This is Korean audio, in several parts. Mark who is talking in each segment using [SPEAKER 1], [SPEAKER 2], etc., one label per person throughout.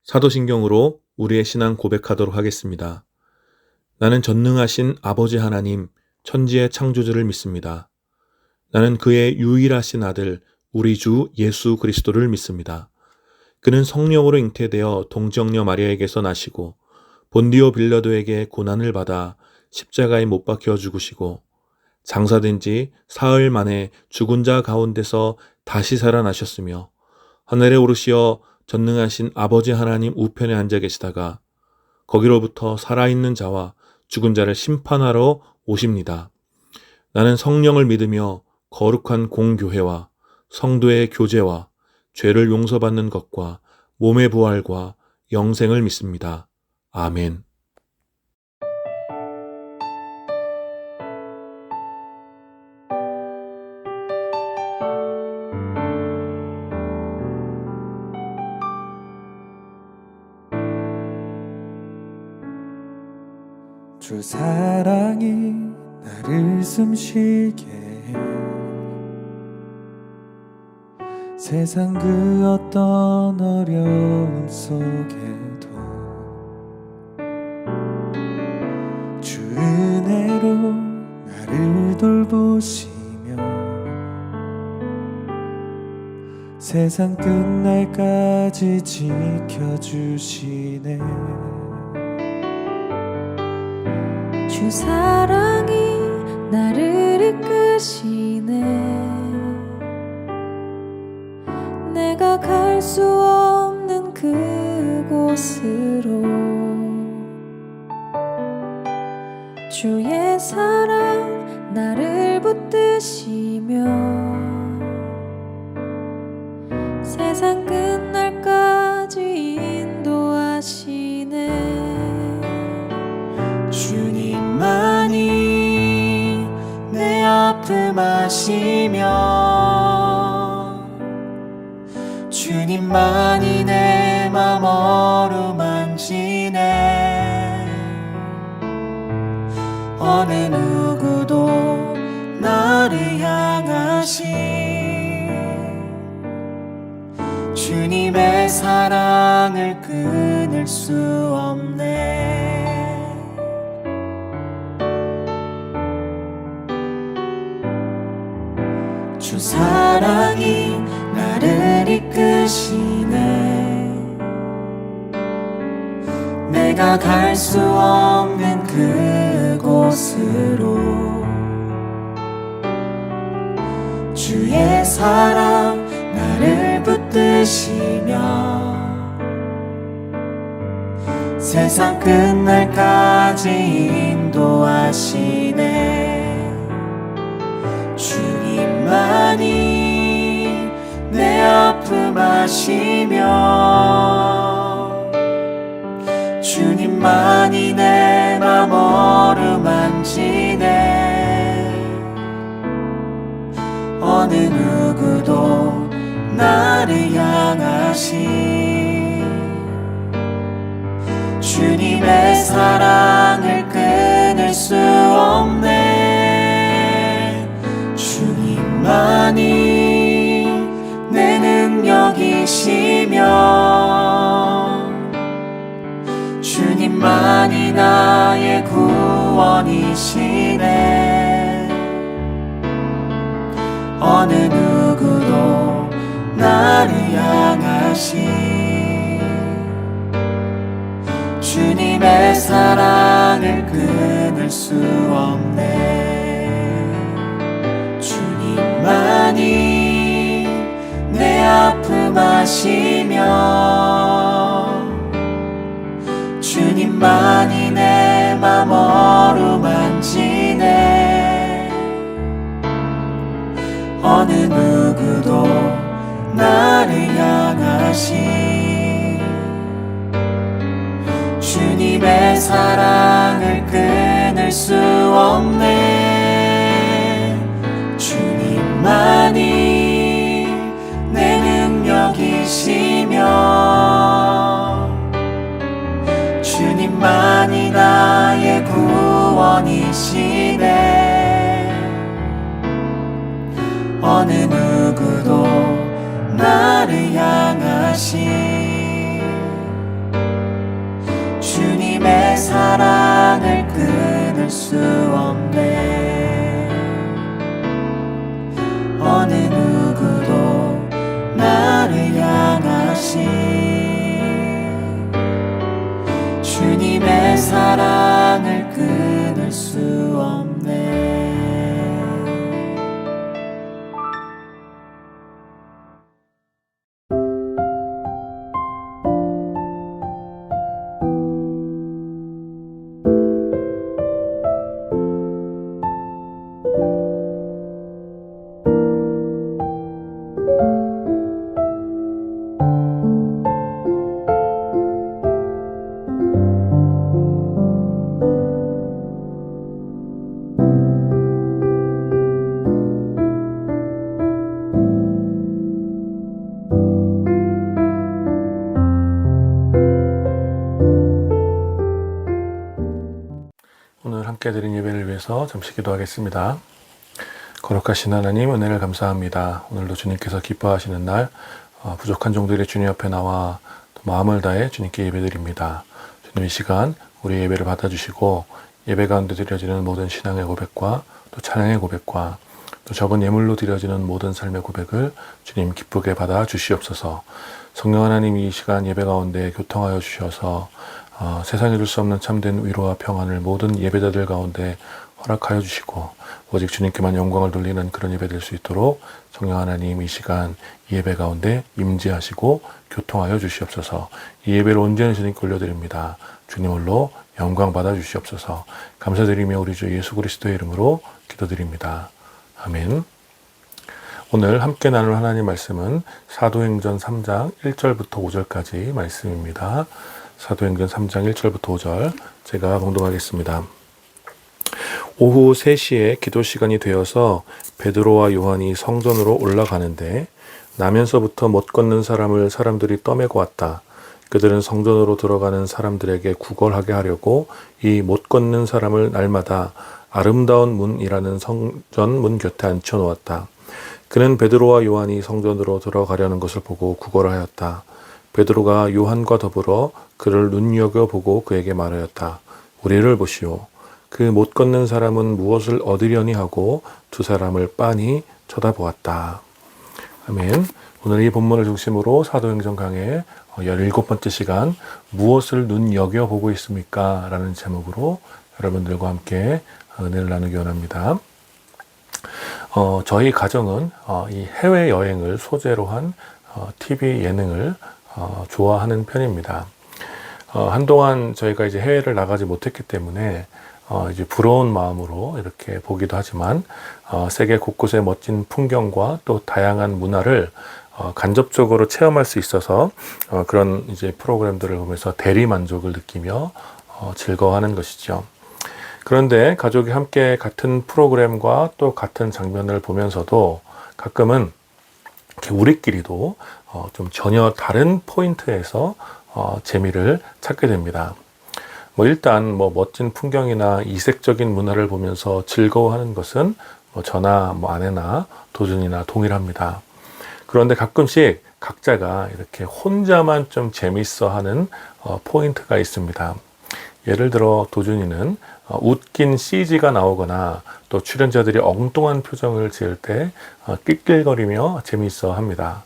[SPEAKER 1] 사도신경으로 우리의 신앙 고백하도록 하겠습니다. 나는 전능하신 아버지 하나님, 천지의 창조주를 믿습니다. 나는 그의 유일하신 아들, 우리 주 예수 그리스도를 믿습니다. 그는 성령으로 잉태되어 동정녀 마리아에게서 나시고 본디오 빌라도에게 고난을 받아 십자가에 못 박혀 죽으시고 장사된 지 사흘 만에 죽은 자 가운데서 다시 살아나셨으며 하늘에 오르시어 전능하신 아버지 하나님 우편에 앉아 계시다가 거기로부터 살아있는 자와 죽은 자를 심판하러 오십니다. 나는 성령을 믿으며 거룩한 공교회와 성도의 교제와 죄를 용서받는 것과 몸의 부활과 영생을 믿습니다. 아멘.
[SPEAKER 2] 주 사랑이 나를 숨쉬게 해 세상 그 어떤 어려움 속에도 주 은혜로 나를 돌보시며 세상 끝날까지 지켜주시네.
[SPEAKER 3] 주 사랑이 나를 이끄시네. 내가 갈 수 없는 그곳으로 주의 사랑 나를 붙드시며 세상 끝날까지 인도하시네.
[SPEAKER 2] 주님만이 내 아픔 아시며 주님만이 내 맘 어루만지네. 어느 누구도 나를 향하신 주님의 사랑을 끊을 수 없네. 주 사랑이 나를 이끄시네. 내가 갈 수 없는 그곳으로 주의 사랑 나를 붙드시며 세상 끝날까지 인도하시네. 주님만이 내 아픔 아시며 주님만이 내 맘 어루만지네. 어느 누구도 나를 향하신 주님의 사랑을 끊을 수 없네. 주님만이 내 능력이시며 주님만이 나의 구원이시네. 어느 누구도 나를 향하신 주님의 사랑을 끊을 수 없네. 주님만이 내 아픔 아시며 주님만이 내 맘 어루만지네. 어느 누구도 나를 향하신 주님의 사랑을 끊을 수 없네. 주님만이 내 능력이시며 주님만이 나의 구원이시네. 어느 누구도 나를 향하신 끊을 수 없네. 어느 누구도 나를 향하신 주님의 사랑을 끊을 수 없네.
[SPEAKER 1] 오늘 함께 드린 예배를 위해서 잠시 기도하겠습니다. 거룩하신 하나님, 은혜를 감사합니다. 오늘도 주님께서 기뻐하시는 날, 부족한 종들이 주님 앞에 나와 또 마음을 다해 주님께 예배드립니다. 주님, 이 시간 우리 예배를 받아주시고 예배 가운데 드려지는 모든 신앙의 고백과 또 찬양의 고백과 또 적은 예물로 드려지는 모든 삶의 고백을 주님 기쁘게 받아 주시옵소서. 성령 하나님, 이 시간 예배 가운데 교통하여 주셔서 세상에 줄 수 없는 참된 위로와 평안을 모든 예배자들 가운데 허락하여 주시고 오직 주님께만 영광을 돌리는 그런 예배 될 수 있도록 성령 하나님, 이 시간 이 예배 가운데 임재하시고 교통하여 주시옵소서. 이 예배를 온전히 주님께 올려드립니다. 주님 홀로 영광 받아 주시옵소서. 감사드리며 우리 주 예수 그리스도의 이름으로 기도드립니다. 아멘. 오늘 함께 나눌 하나님 말씀은 사도행전 3장 1절부터 5절까지 말씀입니다. 사도행전 3장 1절부터 5절 제가 봉독하겠습니다. 오후 3시에 기도 시간이 되어서 베드로와 요한이 성전으로 올라가는데 나면서부터 못 걷는 사람을 사람들이 떠매고 왔다. 그들은 성전으로 들어가는 사람들에게 구걸하게 하려고 이 못 걷는 사람을 날마다 아름다운 문이라는 성전 문 곁에 앉혀놓았다. 그는 베드로와 요한이 성전으로 들어가려는 것을 보고 구걸하였다. 베드로가 요한과 더불어 그를 눈여겨보고 그에게 말하였다. 우리를 보시오. 그 못 걷는 사람은 무엇을 얻으려니 하고 두 사람을 빤히 쳐다보았다. 아멘. 오늘 이 본문을 중심으로 사도행전 강의 17번째 시간 무엇을 눈여겨보고 있습니까? 라는 제목으로 여러분들과 함께 은혜를 나누기 원합니다. 저희 가정은 이 해외여행을 소재로 한 TV 예능을 좋아하는 편입니다. 한동안 저희가 이제 해외를 나가지 못했기 때문에 이제 부러운 마음으로 이렇게 보기도 하지만 세계 곳곳의 멋진 풍경과 또 다양한 문화를 간접적으로 체험할 수 있어서 그런 이제 프로그램들을 보면서 대리 만족을 느끼며 즐거워하는 것이죠. 그런데 가족이 함께 같은 프로그램과 또 같은 장면을 보면서도 가끔은 이렇게 우리끼리도 좀 전혀 다른 포인트에서 재미를 찾게 됩니다. 일단 멋진 풍경이나 이색적인 문화를 보면서 즐거워하는 것은 저나 아내나 도준이나 동일합니다. 그런데 가끔씩 각자가 이렇게 혼자만 좀 재밌어하는 포인트가 있습니다. 예를 들어 도준이는 웃긴 CG가 나오거나 또 출연자들이 엉뚱한 표정을 지을 때 낄낄거리며 재미있어 합니다.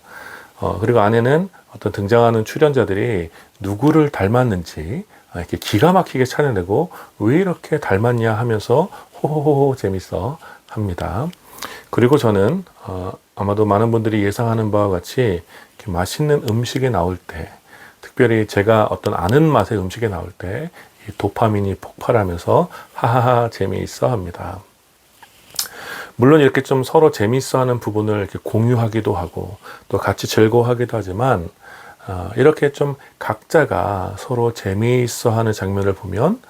[SPEAKER 1] 그리고 아내는 어떤 등장하는 출연자들이 누구를 닮았는지 이렇게 기가 막히게 찾아내고 왜 이렇게 닮았냐 하면서 호호호 재밌어 합니다. 그리고 저는 아마도 많은 분들이 예상하는 바와 같이 이렇게 맛있는 음식이 나올 때, 특별히 제가 어떤 아는 맛의 음식이 나올 때 이 도파민이 폭발하면서 하하하 재미있어 합니다. 물론 이렇게 좀 서로 재미있어 하는 부분을 이렇게 공유하기도 하고 또 같이 즐거워하기도 하지만 이렇게 좀 각자가 서로 재미있어 하는 장면을 보면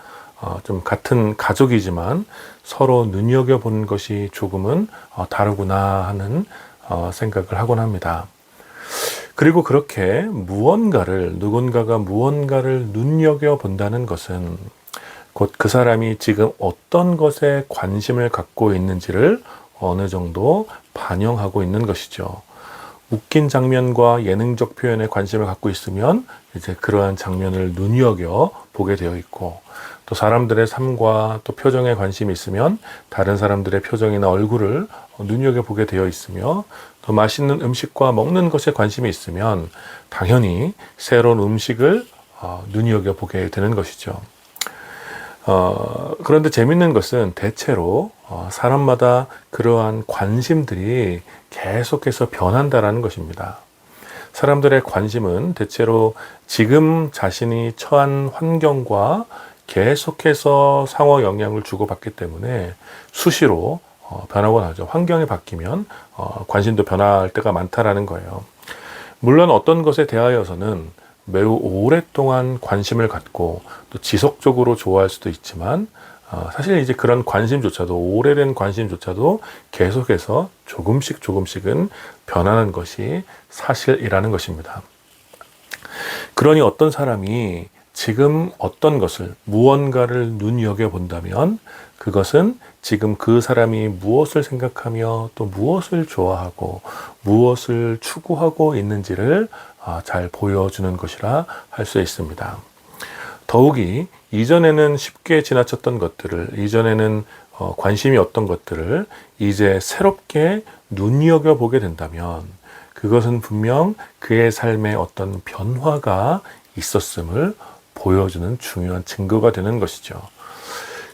[SPEAKER 1] 좀 같은 가족이지만 서로 눈여겨보는 것이 조금은 다르구나 하는 생각을 하곤 합니다. 그리고 그렇게 누군가가 무언가를 눈여겨본다는 것은 곧 그 사람이 지금 어떤 것에 관심을 갖고 있는지를 어느 정도 반영하고 있는 것이죠. 웃긴 장면과 예능적 표현에 관심을 갖고 있으면 이제 그러한 장면을 눈여겨 보게 되어 있고 또 사람들의 삶과 또 표정에 관심이 있으면 다른 사람들의 표정이나 얼굴을 눈여겨보게 되어 있으며, 또 맛있는 음식과 먹는 것에 관심이 있으면 당연히 새로운 음식을 눈여겨보게 되는 것이죠. 그런데 재밌는 것은 대체로 사람마다 그러한 관심들이 계속해서 변한다라는 것입니다. 사람들의 관심은 대체로 지금 자신이 처한 환경과 계속해서 상호 영향을 주고받기 때문에 수시로 변하곤 하죠. 환경이 바뀌면 관심도 변할 때가 많다라는 거예요. 물론 어떤 것에 대하여서는 매우 오랫동안 관심을 갖고 또 지속적으로 좋아할 수도 있지만, 사실 이제 그런 관심조차도, 오래된 관심조차도 계속해서 조금씩은 변하는 것이 사실이라는 것입니다. 그러니 어떤 사람이 지금 어떤 것을, 무언가를 눈여겨본다면 그것은 지금 그 사람이 무엇을 생각하며 또 무엇을 좋아하고 무엇을 추구하고 있는지를 잘 보여주는 것이라 할 수 있습니다. 더욱이 이전에는 쉽게 지나쳤던 것들을, 이전에는 관심이 없던 것들을 이제 새롭게 눈여겨보게 된다면 그것은 분명 그의 삶에 어떤 변화가 있었음을 보여주는 중요한 증거가 되는 것이죠.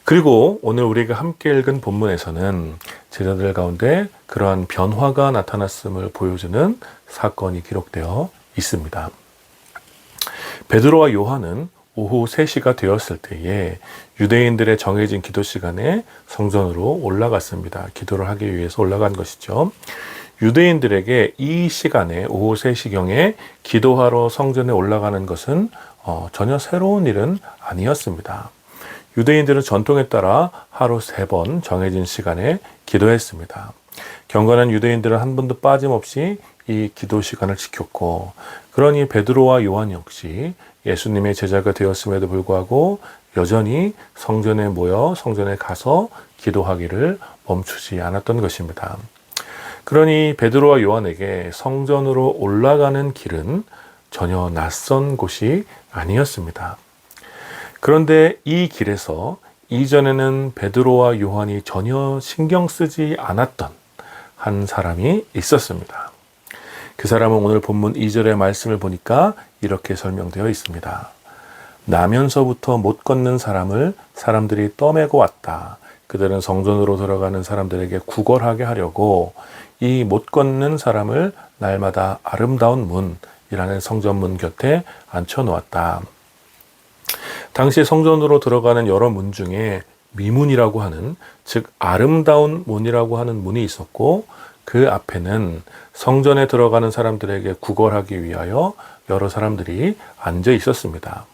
[SPEAKER 1] 그리고 오늘 우리가 함께 읽은 본문에서는 제자들 가운데 그러한 변화가 나타났음을 보여주는 사건이 기록되어 있습니다. 베드로와 요한은 오후 3시가 되었을 때에 유대인들의 정해진 기도 시간에 성전으로 올라갔습니다. 기도를 하기 위해서 올라간 것이죠. 유대인들에게 이 시간에 오후 3시경에 기도하러 성전에 올라가는 것은 전혀 새로운 일은 아니었습니다. 유대인들은 전통에 따라 하루 3번 정해진 시간에 기도했습니다. 경건한 유대인들은 한 번도 빠짐없이 이 기도 시간을 지켰고, 그러니 베드로와 요한 역시 예수님의 제자가 되었음에도 불구하고 여전히 성전에 모여 성전에 가서 기도하기를 멈추지 않았던 것입니다. 그러니 베드로와 요한에게 성전으로 올라가는 길은 전혀 낯선 곳이 아니었습니다. 그런데 이 길에서 이전에는 베드로와 요한이 전혀 신경 쓰지 않았던 한 사람이 있었습니다. 그 사람은 오늘 본문 2절의 말씀을 보니까 이렇게 설명되어 있습니다. 나면서부터 못 걷는 사람을 사람들이 떠매고 왔다. 그들은 성전으로 들어가는 사람들에게 구걸하게 하려고 이 못 걷는 사람을 날마다 아름다운 문이라는 성전문 곁에 앉혀놓았다. 당시 성전으로 들어가는 여러 문 중에 미문이라고 하는, 즉 아름다운 문이라고 하는 문이 있었고, 그 앞에는 성전에 들어가는 사람들에게 구걸하기 위하여 여러 사람들이 앉아 있었습니다.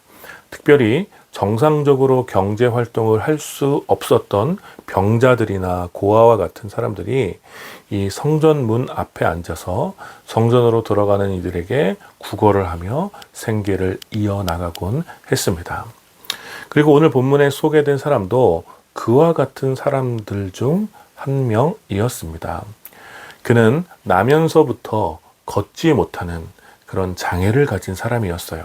[SPEAKER 1] 특별히 정상적으로 경제 활동을 할 수 없었던 병자들이나 고아와 같은 사람들이 이 성전 문 앞에 앉아서 성전으로 들어가는 이들에게 구걸을 하며 생계를 이어나가곤 했습니다. 그리고 오늘 본문에 소개된 사람도 그와 같은 사람들 중 한 명이었습니다. 그는 나면서부터 걷지 못하는 그런 장애를 가진 사람이었어요.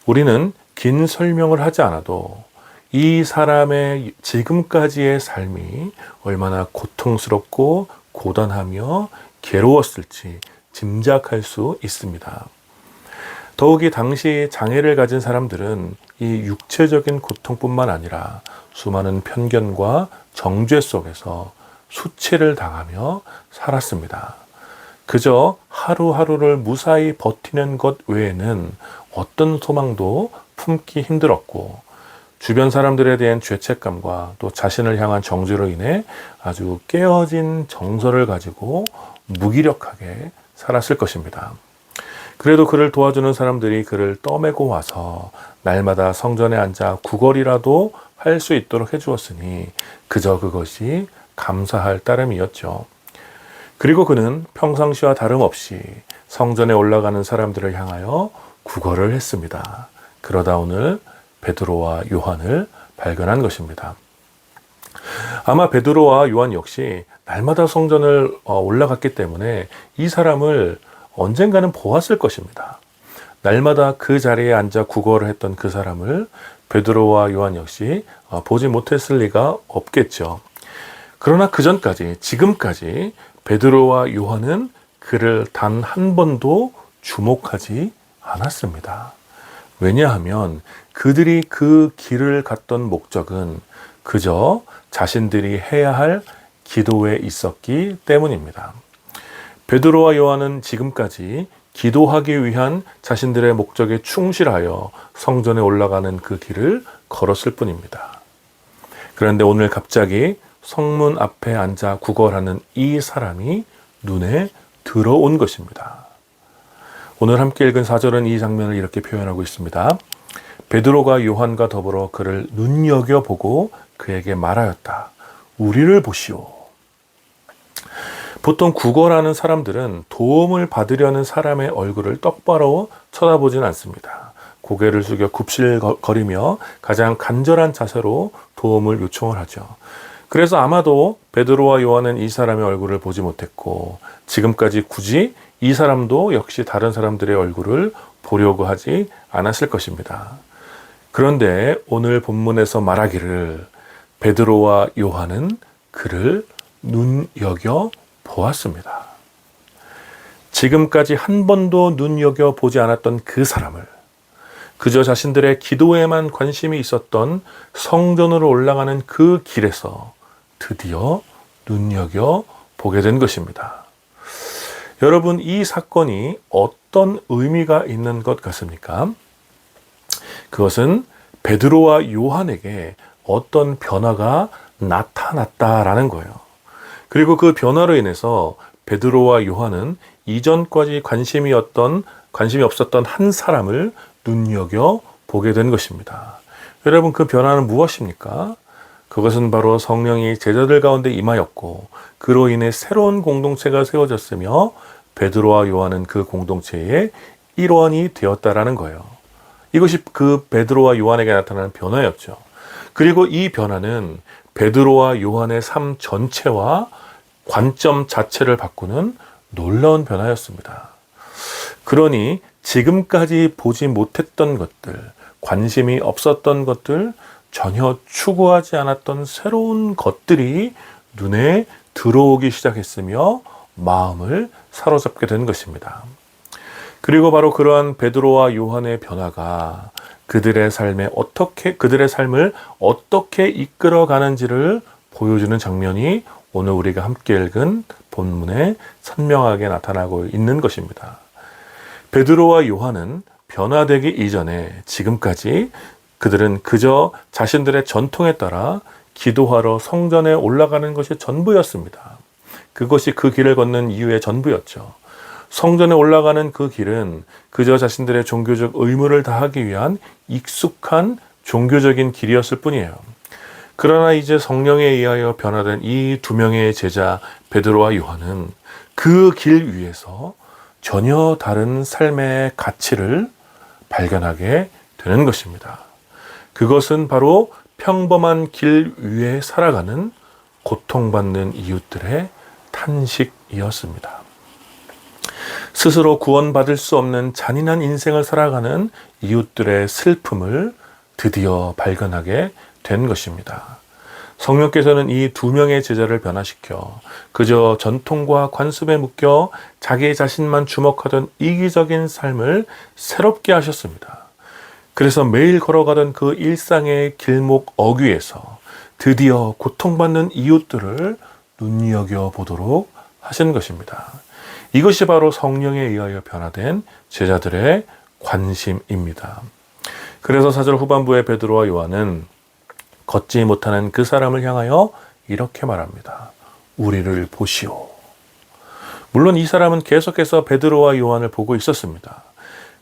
[SPEAKER 1] 우리는 긴 설명을 하지 않아도 이 사람의 지금까지의 삶이 얼마나 고통스럽고 고단하며 괴로웠을지 짐작할 수 있습니다. 더욱이 당시 장애를 가진 사람들은 이 육체적인 고통뿐만 아니라 수많은 편견과 정죄 속에서 수치를 당하며 살았습니다. 그저 하루하루를 무사히 버티는 것 외에는 어떤 소망도 품기 힘들었고, 주변 사람들에 대한 죄책감과 또 자신을 향한 정죄로 인해 아주 깨어진 정서를 가지고 무기력하게 살았을 것입니다. 그래도 그를 도와주는 사람들이 그를 떠매고 와서 날마다 성전에 앉아 구걸이라도 할 수 있도록 해주었으니 그저 그것이 감사할 따름이었죠. 그리고 그는 평상시와 다름없이 성전에 올라가는 사람들을 향하여 구걸을 했습니다. 그러다 오늘 베드로와 요한을 발견한 것입니다. 아마 베드로와 요한 역시 날마다 성전을 올라갔기 때문에 이 사람을 언젠가는 보았을 것입니다. 날마다 그 자리에 앉아 구걸을 했던 그 사람을 베드로와 요한 역시 보지 못했을 리가 없겠죠. 그러나 그 전까지, 지금까지 베드로와 요한은 그를 단 한 번도 주목하지 않았습니다. 왜냐하면 그들이 그 길을 갔던 목적은 그저 자신들이 해야 할 기도에 있었기 때문입니다. 베드로와 요한은 지금까지 기도하기 위한 자신들의 목적에 충실하여 성전에 올라가는 그 길을 걸었을 뿐입니다. 그런데 오늘 갑자기 성문 앞에 앉아 구걸하는 이 사람이 눈에 들어온 것입니다. 오늘 함께 읽은 4절은 이 장면을 이렇게 표현하고 있습니다. 베드로가 요한과 더불어 그를 눈여겨보고 그에게 말하였다. 우리를 보시오. 보통 구걸하는 사람들은 도움을 받으려는 사람의 얼굴을 똑바로 쳐다보진 않습니다. 고개를 숙여 굽실거리며 가장 간절한 자세로 도움을 요청을 하죠. 그래서 아마도 베드로와 요한은 이 사람의 얼굴을 보지 못했고 지금까지 굳이 이 사람도 역시 다른 사람들의 얼굴을 보려고 하지 않았을 것입니다. 그런데 오늘 본문에서 말하기를 베드로와 요한은 그를 눈여겨 보았습니다. 지금까지 한 번도 눈여겨 보지 않았던 그 사람을 그저 자신들의 기도에만 관심이 있었던 성전으로 올라가는 그 길에서 드디어 눈여겨 보게 된 것입니다. 여러분, 이 사건이 어떤 의미가 있는 것 같습니까? 그것은 베드로와 요한에게 어떤 변화가 나타났다라는 거예요. 그리고 그 변화로 인해서 베드로와 요한은 이전까지 관심이 없었던 한 사람을 눈여겨 보게 된 것입니다. 여러분, 그 변화는 무엇입니까? 그것은 바로 성령이 제자들 가운데 임하였고 그로 인해 새로운 공동체가 세워졌으며 베드로와 요한은 그 공동체의 일원이 되었다라는 거예요. 이것이 그 베드로와 요한에게 나타나는 변화였죠. 그리고 이 변화는 베드로와 요한의 삶 전체와 관점 자체를 바꾸는 놀라운 변화였습니다. 그러니 지금까지 보지 못했던 것들, 관심이 없었던 것들, 전혀 추구하지 않았던 새로운 것들이 눈에 들어오기 시작했으며 마음을 사로잡게 된 것입니다. 그리고 바로 그러한 베드로와 요한의 변화가 그들의 삶을 어떻게 이끌어가는지를 보여주는 장면이 오늘 우리가 함께 읽은 본문에 선명하게 나타나고 있는 것입니다. 베드로와 요한은 변화되기 이전에 지금까지 그들은 그저 자신들의 전통에 따라 기도하러 성전에 올라가는 것이 전부였습니다. 그것이 그 길을 걷는 이유의 전부였죠. 성전에 올라가는 그 길은 그저 자신들의 종교적 의무를 다하기 위한 익숙한 종교적인 길이었을 뿐이에요. 그러나 이제 성령에 의하여 변화된 이 두 명의 제자 베드로와 요한은 그 길 위에서 전혀 다른 삶의 가치를 발견하게 되는 것입니다. 그것은 바로 평범한 길 위에 살아가는 고통받는 이웃들의 탄식이었습니다. 스스로 구원받을 수 없는 잔인한 인생을 살아가는 이웃들의 슬픔을 드디어 발견하게 된 것입니다. 성령께서는 이 두 명의 제자를 변화시켜 그저 전통과 관습에 묶여 자기 자신만 주목하던 이기적인 삶을 새롭게 하셨습니다. 그래서 매일 걸어가던 그 일상의 길목 어귀에서 드디어 고통받는 이웃들을 눈여겨보도록 하신 것입니다. 이것이 바로 성령에 의하여 변화된 제자들의 관심입니다. 그래서 4절 후반부의 베드로와 요한은 걷지 못하는 그 사람을 향하여 이렇게 말합니다. 우리를 보시오. 물론 이 사람은 계속해서 베드로와 요한을 보고 있었습니다.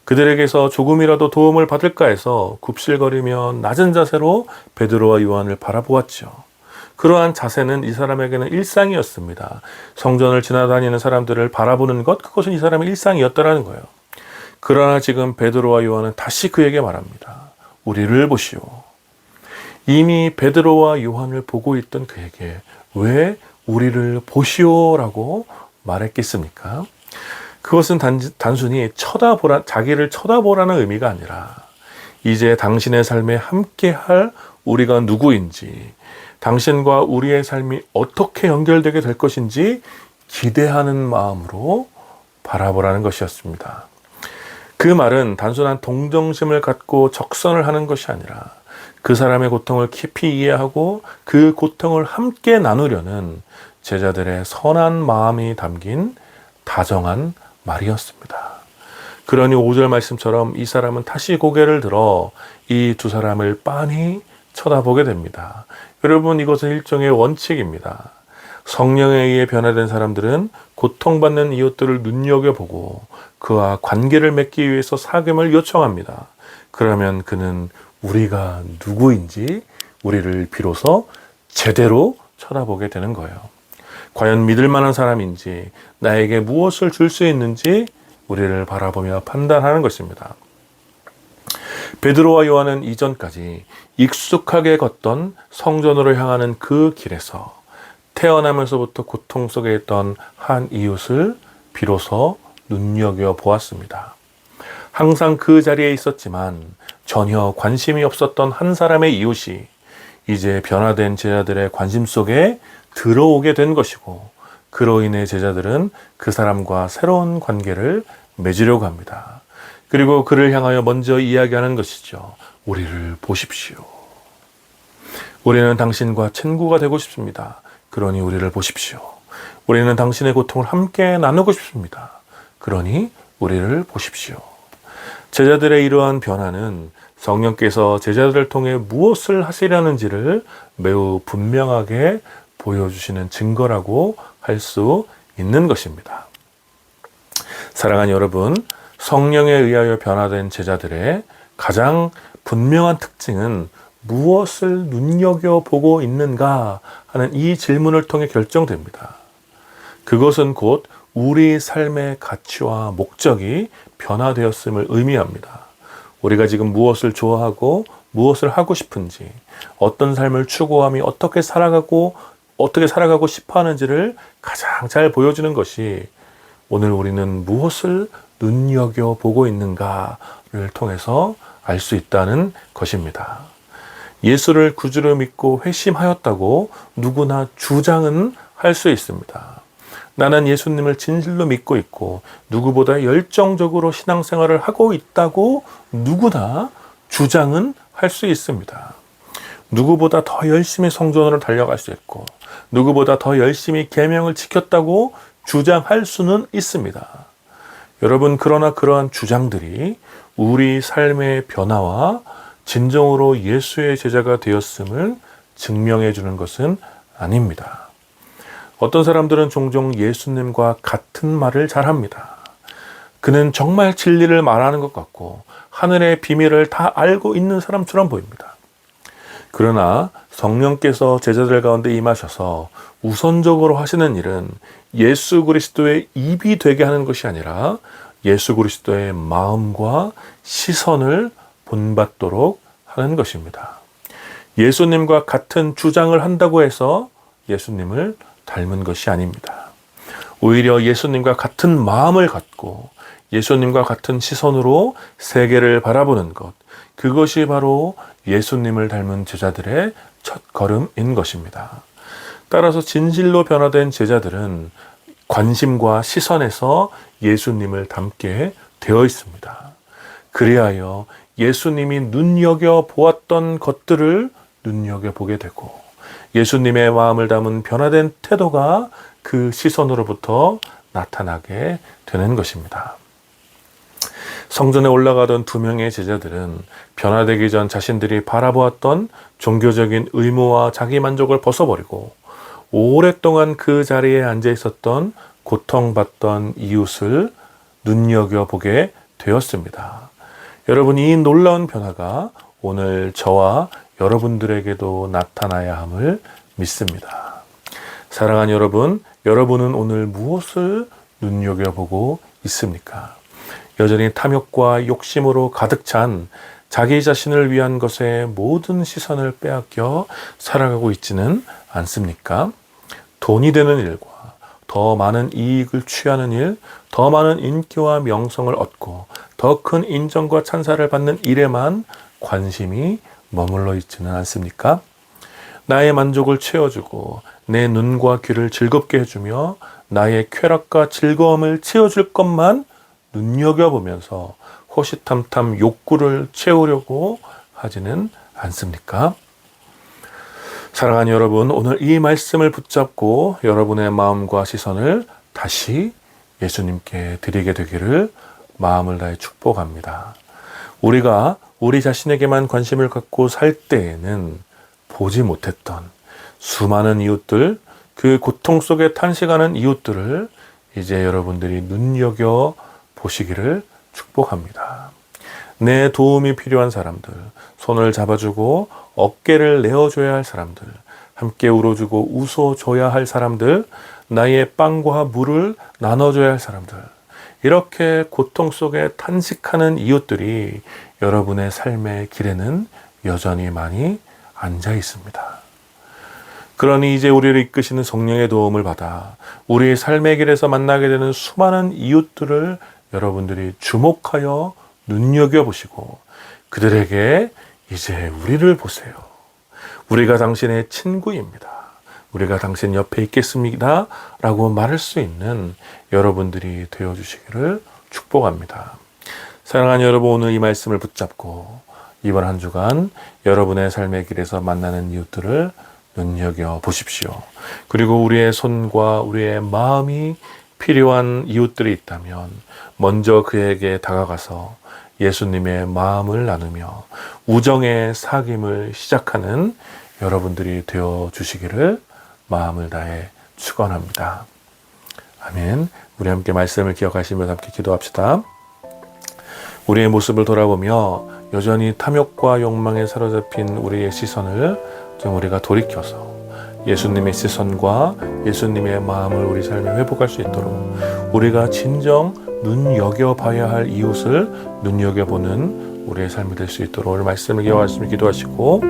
[SPEAKER 1] 그들에게서 조금이라도 도움을 받을까 해서 굽실거리며 낮은 자세로 베드로와 요한을 바라보았죠. 그러한 자세는 이 사람에게는 일상이었습니다. 성전을 지나다니는 사람들을 바라보는 것, 그것은 이 사람의 일상이었다라는 거예요. 그러나 지금 베드로와 요한은 다시 그에게 말합니다. 우리를 보시오. 이미 베드로와 요한을 보고 있던 그에게 왜 우리를 보시오라고 말했겠습니까? 그것은 단순히 자기를 쳐다보라는 의미가 아니라 이제 당신의 삶에 함께할 우리가 누구인지, 당신과 우리의 삶이 어떻게 연결되게 될 것인지 기대하는 마음으로 바라보라는 것이었습니다. 그 말은 단순한 동정심을 갖고 적선을 하는 것이 아니라 그 사람의 고통을 깊이 이해하고 그 고통을 함께 나누려는 제자들의 선한 마음이 담긴 다정한 말이었습니다. 그러니 5절 말씀처럼 이 사람은 다시 고개를 들어 이 두 사람을 빤히 쳐다보게 됩니다. 여러분, 이것은 일종의 원칙입니다. 성령에 의해 변화된 사람들은 고통받는 이웃들을 눈여겨보고 그와 관계를 맺기 위해서 사귐을 요청합니다. 그러면 그는 우리가 누구인지 우리를 비로소 제대로 쳐다보게 되는 거예요. 과연 믿을 만한 사람인지, 나에게 무엇을 줄 수 있는지 우리를 바라보며 판단하는 것입니다. 베드로와 요한은 이전까지 익숙하게 걷던 성전으로 향하는 그 길에서 태어나면서부터 고통 속에 있던 한 이웃을 비로소 눈여겨보았습니다. 항상 그 자리에 있었지만 전혀 관심이 없었던 한 사람의 이웃이 이제 변화된 제자들의 관심 속에 들어오게 된 것이고, 그로 인해 제자들은 그 사람과 새로운 관계를 맺으려고 합니다. 그리고 그를 향하여 먼저 이야기하는 것이죠. 우리를 보십시오. 우리는 당신과 친구가 되고 싶습니다. 그러니 우리를 보십시오. 우리는 당신의 고통을 함께 나누고 싶습니다. 그러니 우리를 보십시오. 제자들의 이러한 변화는 성령께서 제자들을 통해 무엇을 하시려는지를 매우 분명하게 보여주시는 증거라고 할 수 있는 것입니다. 사랑하는 여러분, 성령에 의하여 변화된 제자들의 가장 분명한 특징은 무엇을 눈여겨보고 있는가 하는 이 질문을 통해 결정됩니다. 그것은 곧 우리 삶의 가치와 목적이 변화되었음을 의미합니다. 우리가 지금 무엇을 좋아하고 무엇을 하고 싶은지, 어떤 삶을 추구하며 어떻게 살아가고 싶어 하는지를 가장 잘 보여주는 것이 오늘 우리는 무엇을 눈여겨보고 있는가를 통해서 알 수 있다는 것입니다. 예수를 구주로 믿고 회심하였다고 누구나 주장은 할 수 있습니다. 나는 예수님을 진실로 믿고 있고 누구보다 열정적으로 신앙생활을 하고 있다고 누구나 주장은 할 수 있습니다. 누구보다 더 열심히 성전으로 달려갈 수 있고 누구보다 더 열심히 계명을 지켰다고 주장할 수는 있습니다. 여러분, 그러나 그러한 주장들이 우리 삶의 변화와 진정으로 예수의 제자가 되었음을 증명해 주는 것은 아닙니다. 어떤 사람들은 종종 예수님과 같은 말을 잘합니다. 그는 정말 진리를 말하는 것 같고 하늘의 비밀을 다 알고 있는 사람처럼 보입니다. 그러나 성령께서 제자들 가운데 임하셔서 우선적으로 하시는 일은 예수 그리스도의 입이 되게 하는 것이 아니라 예수 그리스도의 마음과 시선을 본받도록 하는 것입니다. 예수님과 같은 주장을 한다고 해서 예수님을 닮은 것이 아닙니다. 오히려 예수님과 같은 마음을 갖고 예수님과 같은 시선으로 세계를 바라보는 것, 그것이 바로 예수님을 닮은 제자들의 첫 걸음인 것입니다. 따라서 진실로 변화된 제자들은 관심과 시선에서 예수님을 닮게 되어 있습니다. 그리하여 예수님이 눈여겨보았던 것들을 눈여겨보게 되고 예수님의 마음을 담은 변화된 태도가 그 시선으로부터 나타나게 되는 것입니다. 성전에 올라가던 두 명의 제자들은 변화되기 전 자신들이 바라보았던 종교적인 의무와 자기만족을 벗어버리고 오랫동안 그 자리에 앉아 있었던 고통받던 이웃을 눈여겨보게 되었습니다. 여러분, 이 놀라운 변화가 오늘 저와 여러분들에게도 나타나야 함을 믿습니다. 사랑하는 여러분, 여러분은 오늘 무엇을 눈여겨보고 있습니까? 여전히 탐욕과 욕심으로 가득 찬 자기 자신을 위한 것에 모든 시선을 빼앗겨 살아가고 있지는 않습니까? 돈이 되는 일과 더 많은 이익을 취하는 일, 더 많은 인기와 명성을 얻고 더 큰 인정과 찬사를 받는 일에만 관심이 머물러 있지는 않습니까? 나의 만족을 채워주고 내 눈과 귀를 즐겁게 해주며 나의 쾌락과 즐거움을 채워줄 것만 눈여겨보면서 호시탐탐 욕구를 채우려고 하지는 않습니까? 사랑하는 여러분, 오늘 이 말씀을 붙잡고 여러분의 마음과 시선을 다시 예수님께 드리게 되기를 마음을 다해 축복합니다. 우리가 우리 자신에게만 관심을 갖고 살 때에는 보지 못했던 수많은 이웃들, 그 고통 속에 탄식하는 이웃들을 이제 여러분들이 눈여겨 보시기를 축복합니다. 내 도움이 필요한 사람들, 손을 잡아주고 어깨를 내어줘야 할 사람들, 함께 울어주고 웃어줘야 할 사람들, 나의 빵과 물을 나눠줘야 할 사람들, 이렇게 고통 속에 탄식하는 이웃들이 여러분의 삶의 길에는 여전히 많이 앉아 있습니다. 그러니 이제 우리를 이끄시는 성령의 도움을 받아 우리의 삶의 길에서 만나게 되는 수많은 이웃들을 여러분들이 주목하여 눈여겨보시고 그들에게 이제 우리를 보세요. 우리가 당신의 친구입니다. 우리가 당신 옆에 있겠습니다. 라고 말할 수 있는 여러분들이 되어주시기를 축복합니다. 사랑하는 여러분, 오늘 이 말씀을 붙잡고 이번 한 주간 여러분의 삶의 길에서 만나는 이웃들을 눈여겨 보십시오. 그리고 우리의 손과 우리의 마음이 필요한 이웃들이 있다면 먼저 그에게 다가가서 예수님의 마음을 나누며 우정의 사귐을 시작하는 여러분들이 되어 주시기를 마음을 다해 축원합니다. 아멘. 우리 함께 말씀을 기억하시면서 함께 기도합시다. 우리의 모습을 돌아보며 여전히 탐욕과 욕망에 사로잡힌 우리의 시선을 좀 우리가 돌이켜서 예수님의 시선과 예수님의 마음을 우리 삶에 회복할 수 있도록 우리가 진정 눈여겨봐야 할 이웃을 눈여겨보는 우리의 삶이 될 수 있도록 오늘 말씀을 기억하시며 기도하시고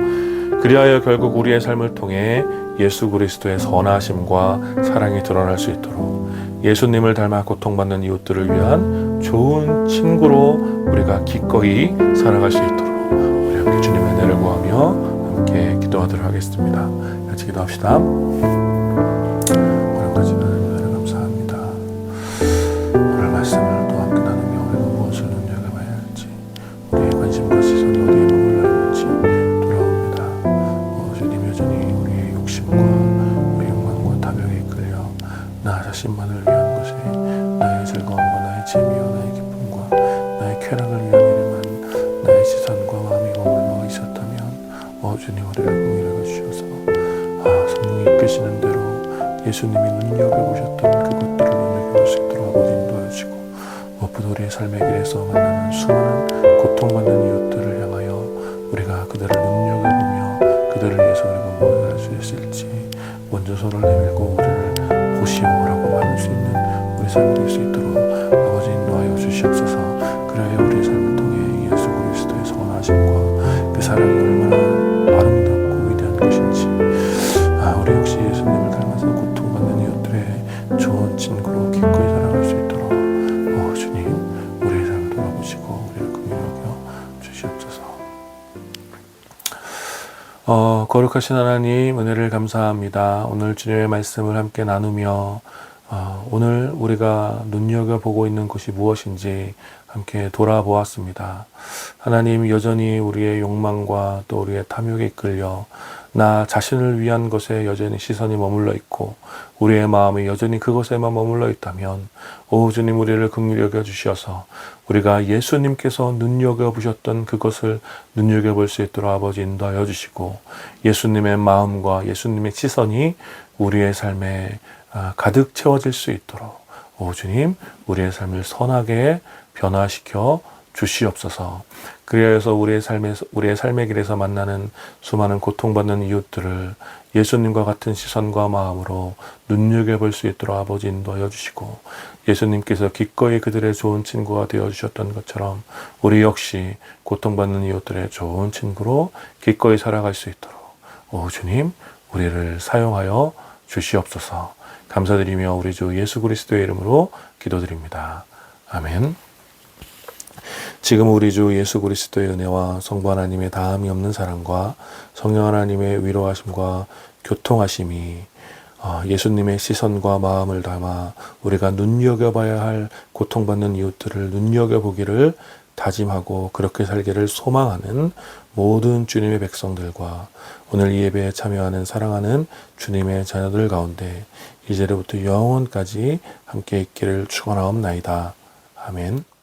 [SPEAKER 1] 그리하여 결국 우리의 삶을 통해 예수 그리스도의 선하심과 사랑이 드러날 수 있도록 예수님을 닮아 고통받는 이웃들을 위한 좋은 친구로 우리가 기꺼이 살아갈 수 있도록 우리 함께 주님의 은혜를 구하며 함께 기도하도록 하겠습니다. 같이 기도합시다. 오늘까지는 은혜를 감사합니다. 오늘 말씀을 또 함께 나누며 우리가 무엇을 눈여겨봐야 할지 우리의 관심과 시선이 어디에 머물러 있는지 돌아옵니다. 주님 여전히 우리의 욕심과 우리의 욕망과 탐욕에 이끌려 나 자신만을 위한 것이 나의 즐거움과 나의 재미와 나의 기쁨과 나의 쾌락을 위한 일에만 나의 시선과 마음이 머물러 있었다면 주님 우리를 긍휼하여 주셔서 성령이 이끄시는 대로 예수님이 눈여겨보셨던 그것들을 눈여겨볼 수 있도록 아버지 인도하여 주시고 무엇보다 우리의 삶의 길에서 만나는 수많은 고통받는 이웃들을 향하여 우리가 그들을 눈여겨보며 그들을 위해서 우리가 무엇을 할 수 있을지 먼저 손을 내밀고 우리를 보시오라고 말할 수 있는 우리 삶이 될 수 있도록 아버지 인도하여 주시옵소서. 그래야 우리의 삶을 통해 예수 그리스도의 선하심과 그 사랑이 얼마나 아름답고 위대한 것인지 우리 역시 예수님을 닮아서 고통받는 이웃들의 좋은 친구로 기꺼이 살아갈 수 있도록 주님 우리의 삶을 돌아보시고 우리를 긍휼히 주시옵소서. 거룩하신 하나님 은혜를 감사합니다. 오늘 주님의 말씀을 함께 나누며 오늘 우리가 눈여겨보고 있는 것이 무엇인지 함께 돌아보았습니다. 하나님 여전히 우리의 욕망과 또 우리의 탐욕에 이끌려 나 자신을 위한 것에 여전히 시선이 머물러 있고 우리의 마음이 여전히 그것에만 머물러 있다면 주님 우리를 긍휼히 여겨 주셔서 우리가 예수님께서 눈여겨보셨던 그것을 눈여겨볼 수 있도록 아버지 인도하여 주시고 예수님의 마음과 예수님의 시선이 우리의 삶에 가득 채워질 수 있도록 주님 우리의 삶을 선하게 변화시켜 주시옵소서. 그리하여서 우리의 삶의 길에서 만나는 수많은 고통받는 이웃들을 예수님과 같은 시선과 마음으로 눈여겨볼 수 있도록 아버지 인도하여 주시고 예수님께서 기꺼이 그들의 좋은 친구가 되어주셨던 것처럼 우리 역시 고통받는 이웃들의 좋은 친구로 기꺼이 살아갈 수 있도록 주님 우리를 사용하여 주시옵소서. 감사드리며 우리 주 예수 그리스도의 이름으로 기도드립니다. 아멘. 지금 우리 주 예수 그리스도의 은혜와 성부 하나님의 다함이 없는 사랑과 성령 하나님의 위로하심과 교통하심이 예수님의 시선과 마음을 담아 우리가 눈여겨봐야 할 고통받는 이웃들을 눈여겨보기를 다짐하고 그렇게 살기를 소망하는 모든 주님의 백성들과 오늘 이 예배에 참여하는 사랑하는 주님의 자녀들 가운데 이제로부터 영원까지 함께 있기를 축원하옵나이다. 아멘.